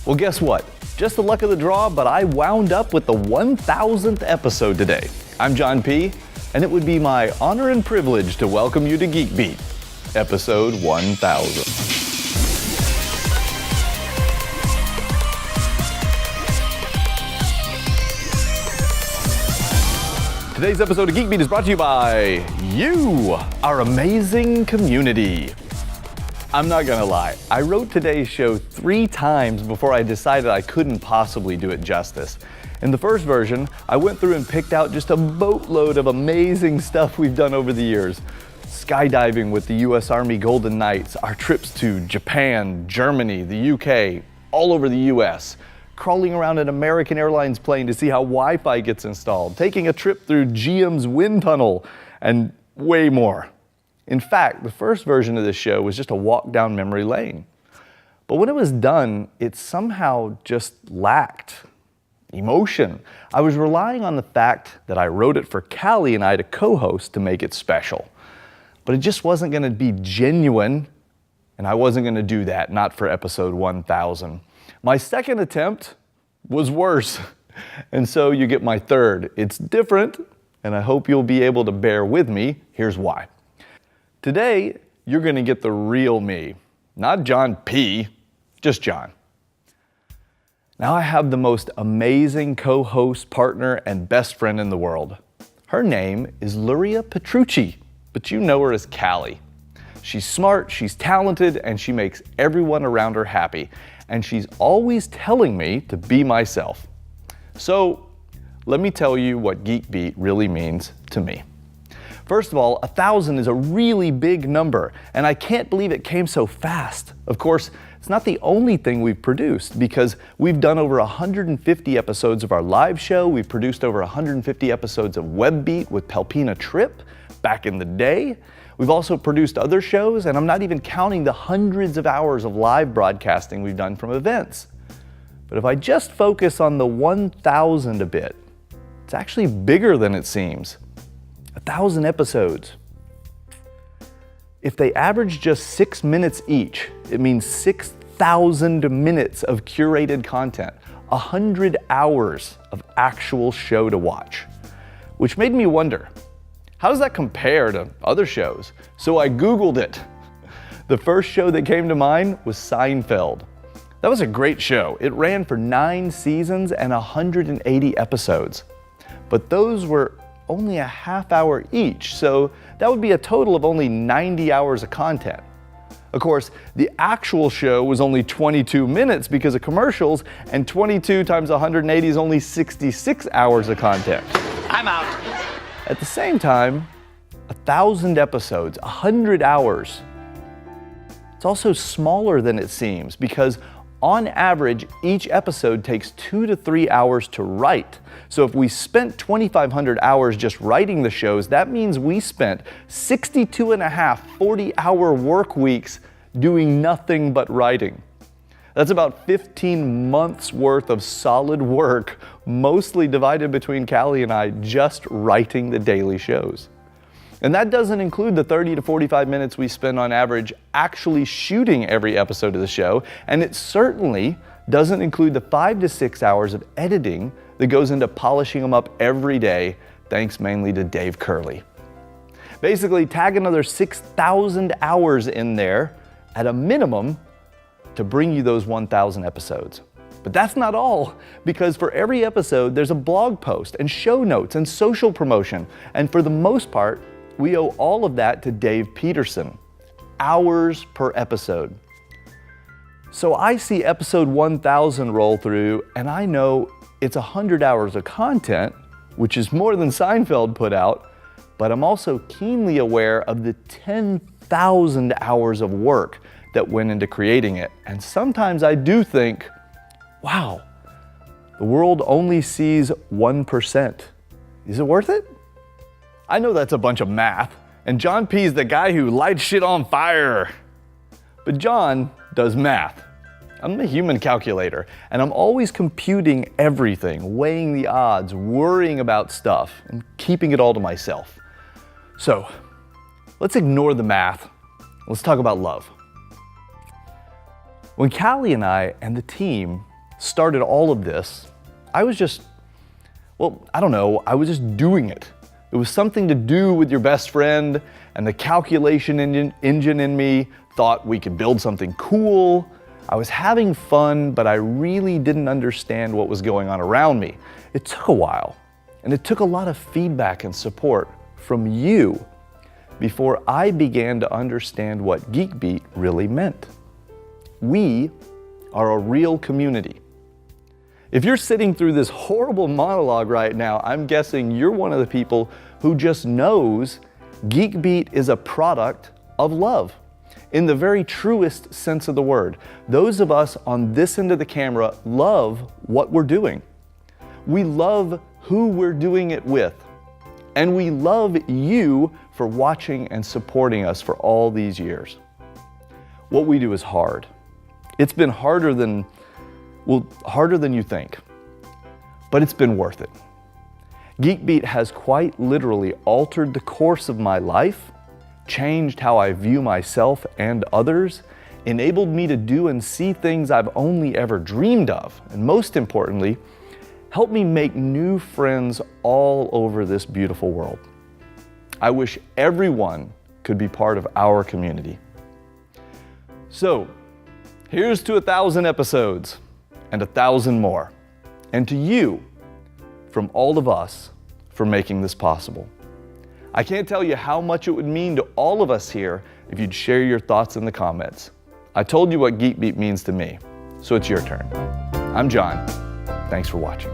Well, guess what? Just the luck of the draw, but I wound up with the 1000th episode today. I'm John P., and it would be my honor and privilege to welcome you to Geek Beat, episode 1000. Today's episode of Geek Beat is brought to you by you, our amazing community. I'm not gonna lie, I wrote today's show 3 times before I decided I couldn't possibly do it justice. In the first version, I went through and picked out just a boatload of amazing stuff we've done over the years. Skydiving with the US Army Golden Knights, our trips to Japan, Germany, the UK, all over the US, crawling around an American Airlines plane to see how Wi-Fi gets installed, taking a trip through GM's wind tunnel, and way more. In fact, the first version of this show was just a walk down memory lane. But when it was done, it somehow just lacked emotion. I was relying on the fact that I wrote it for Callie and I to co-host to make it special. But it just wasn't gonna be genuine, and I wasn't gonna do that, not for episode 1000. My second attempt was worse, and so you get my third. It's different, and I hope you'll be able to bear with me. Here's why. Today, you're gonna get the real me, not John P., just John. Now I have the most amazing co-host, partner, and best friend in the world. Her name is Luria Petrucci, but you know her as Callie. She's smart, she's talented, and she makes everyone around her happy. And she's always telling me to be myself. So, let me tell you what Geek Beat really means to me. First of all, 1000 is a really big number, and I can't believe it came so fast. Of course, it's not the only thing we've produced, because we've done over 150 episodes of our live show, we've produced over 150 episodes of Webbeat with Pelpina Tripp back in the day. We've also produced other shows, and I'm not even counting the hundreds of hours of live broadcasting we've done from events. But if I just focus on the 1000 a bit, it's actually bigger than it seems. 1000 episodes. If they average just 6 minutes each, it means 6,000 minutes of curated content, 100 hours of actual show to watch. Which made me wonder, how does that compare to other shows? So I Googled it. The first show that came to mind was Seinfeld. That was a great show. It ran for 9 seasons and 180 episodes. But those were only a half hour each, so that would be a total of only 90 hours of content. Of course, the actual show was only 22 minutes because of commercials, and 22 times 180 is only 66 hours of content. I'm out. At the same time, 1000 episodes, 100 hours. It's also smaller than it seems because on average, each episode takes 2 to 3 hours to write. So if we spent 2,500 hours just writing the shows, that means we spent 62 and a half 40-hour work weeks doing nothing but writing. That's about 15 months worth of solid work, mostly divided between Callie and I just writing the daily shows. And that doesn't include the 30 to 45 minutes we spend on average actually shooting every episode of the show, and it certainly doesn't include the 5 to 6 hours of editing that goes into polishing them up every day, thanks mainly to Dave Curley. Basically, tag another 6,000 hours in there at a minimum to bring you those 1,000 episodes. But that's not all, because for every episode, there's a blog post and show notes and social promotion. And for the most part, we owe all of that to Dave Peterson. Hours per episode. So I see episode 1000 roll through, and I know it's 100 hours of content, which is more than Seinfeld put out, but I'm also keenly aware of the 10,000 hours of work that went into creating it. And sometimes I do think, wow, the world only sees 1%. Is it worth it? I know that's a bunch of math, and John P. is the guy who lights shit on fire. But John does math. I'm the human calculator, and I'm always computing everything, weighing the odds, worrying about stuff, and keeping it all to myself. So, let's ignore the math. Let's talk about love. When Callie and I and the team started all of this, I was just, I don't know, I was just doing it. It was something to do with your best friend, and the calculation engine in me thought we could build something cool. I was having fun, but I really didn't understand what was going on around me. It took a while, and it took a lot of feedback and support from you before I began to understand what Geek Beat really meant. We are a real community. If you're sitting through this horrible monologue right now, I'm guessing you're one of the people who just knows Geek Beat is a product of love, in the very truest sense of the word. Those of us on this end of the camera love what we're doing. We love who we're doing it with. And we love you for watching and supporting us for all these years. What we do is hard. It's been harder than you think, but it's been worth it. Geek Beat has quite literally altered the course of my life, changed how I view myself and others, enabled me to do and see things I've only ever dreamed of, and most importantly, helped me make new friends all over this beautiful world. I wish everyone could be part of our community. So, here's to 1,000 episodes and 1,000 more. And to you, from all of us, for making this possible. I can't tell you how much it would mean to all of us here if you'd share your thoughts in the comments. I told you what Geek Beat means to me, so it's your turn. I'm John. Thanks for watching.